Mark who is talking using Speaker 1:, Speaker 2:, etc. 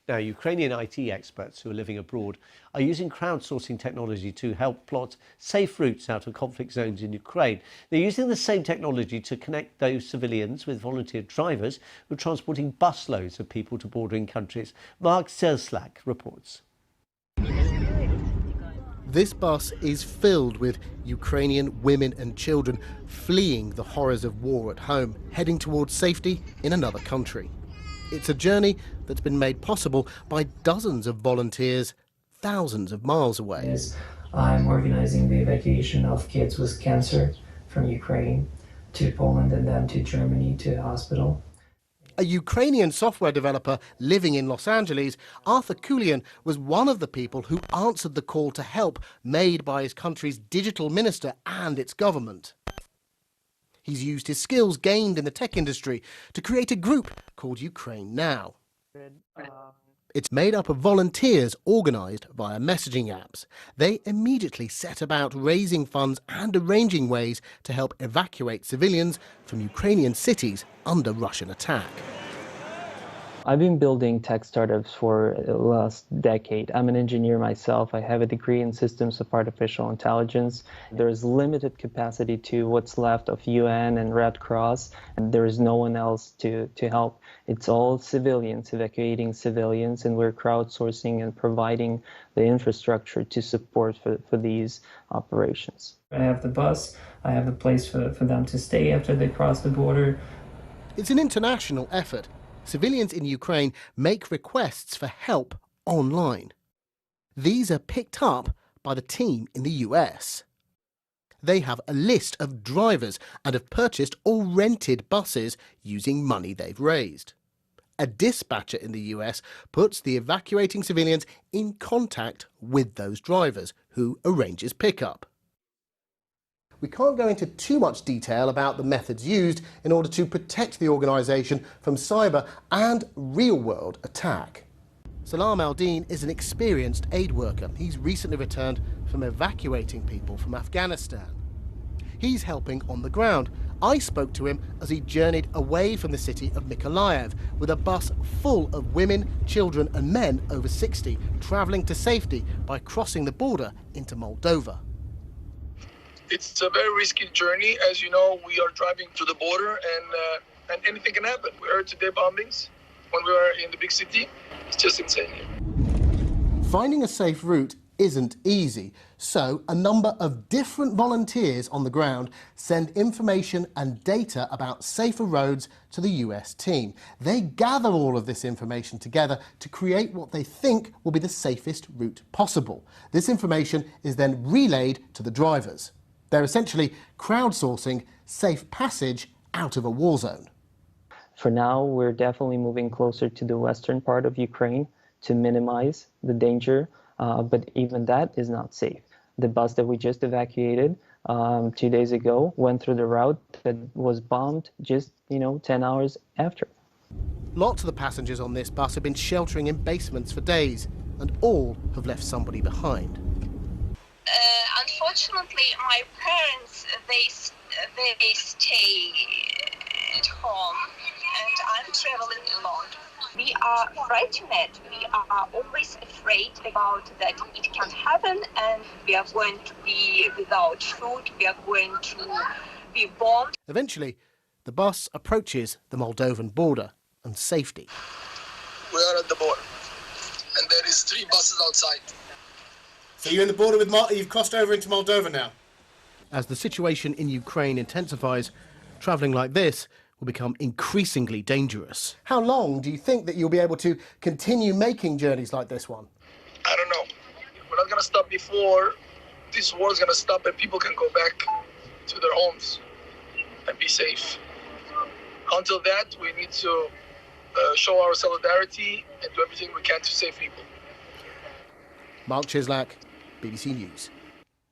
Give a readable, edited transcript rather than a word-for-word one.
Speaker 1: Now, Ukrainian IT experts who are living abroad are using crowdsourcing technology to help plot safe routes out of conflict zones in Ukraine. They're using the same technology to connect those civilians with volunteer drivers who are transporting busloads of people to bordering countries. Mark Selslak reports.
Speaker 2: This bus is filled with Ukrainian women and children fleeing the horrors of war at home, heading towards safety in another country. It's a journey that's been made possible by dozens of volunteers thousands of miles away.
Speaker 3: I'm organizing the evacuation of kids with cancer from Ukraine to Poland and then to Germany to a hospital.
Speaker 2: A Ukrainian software developer living in Los Angeles, Artur Kiulian was one of the people who answered the call to help made by his country's digital minister and its government. He's used his skills gained in the tech industry to create a group called UkraineNow. It's made up of volunteers organised via messaging apps. They immediately set about raising funds and arranging ways to help evacuate civilians from Ukrainian cities under Russian attack.
Speaker 3: I've been building tech startups for the last decade. I'm an engineer myself. I have a degree in systems of artificial intelligence. There's limited capacity to what's left of UN and Red Cross, and there is no one else to help. It's all civilians, evacuating civilians, and we're crowdsourcing and providing the infrastructure to support for these operations. I have the bus, I have the place for them to stay after they cross the border.
Speaker 2: It's an international effort. Civilians in Ukraine make requests for help online. These are picked up by the team in the US. They have a list of drivers and have purchased or rented buses using money they've raised. A dispatcher in the US puts the evacuating civilians in contact with those drivers, who arranges pickup. We can't go into too much detail about the methods used in order to protect the organisation from cyber and real-world attack. Salam al-Din is an experienced aid worker. He's recently returned from evacuating people from Afghanistan. He's helping on the ground. I spoke to him as he journeyed away from the city of Mykolaiv with a bus full of women, children and men over 60, travelling to safety by crossing the border into Moldova.
Speaker 4: It's a very risky journey. As you know, we are driving to the border and anything can happen. We heard today bombings when we were in the big city. It's just insane here.
Speaker 2: Finding a safe route isn't easy, so a number of different volunteers on the ground send information and data about safer roads to the US team. They gather all of this information together to create what they think will be the safest route possible. This information is then relayed to the drivers. They're essentially crowdsourcing safe passage out of a war zone.
Speaker 3: For now, we're definitely moving closer to the western part of Ukraine to minimize the danger, but even that is not safe. The bus that we just evacuated 2 days ago went through the route that was bombed just, 10 hours after.
Speaker 2: Lots of the passengers on this bus have been sheltering in basements for days, and all have left somebody behind.
Speaker 5: Unfortunately, my parents, they stay at home, and I'm traveling alone. We are frightened. We are always afraid about that it can happen, and we are going to be without food. We are going to be bombed.
Speaker 2: Eventually, the bus approaches the Moldovan border and safety.
Speaker 4: We are at the border, and there is 3 buses outside.
Speaker 2: So you're in the border with you've crossed over into Moldova now? As the situation in Ukraine intensifies, travelling like this will become increasingly dangerous. How long do you think that you'll be able to continue making journeys like this one?
Speaker 4: I don't know. We're not going to stop before this war is going to stop and people can go back to their homes and be safe. Until that, we need to show our solidarity and do everything we can to save people.
Speaker 2: Mark Chislak, BBC News.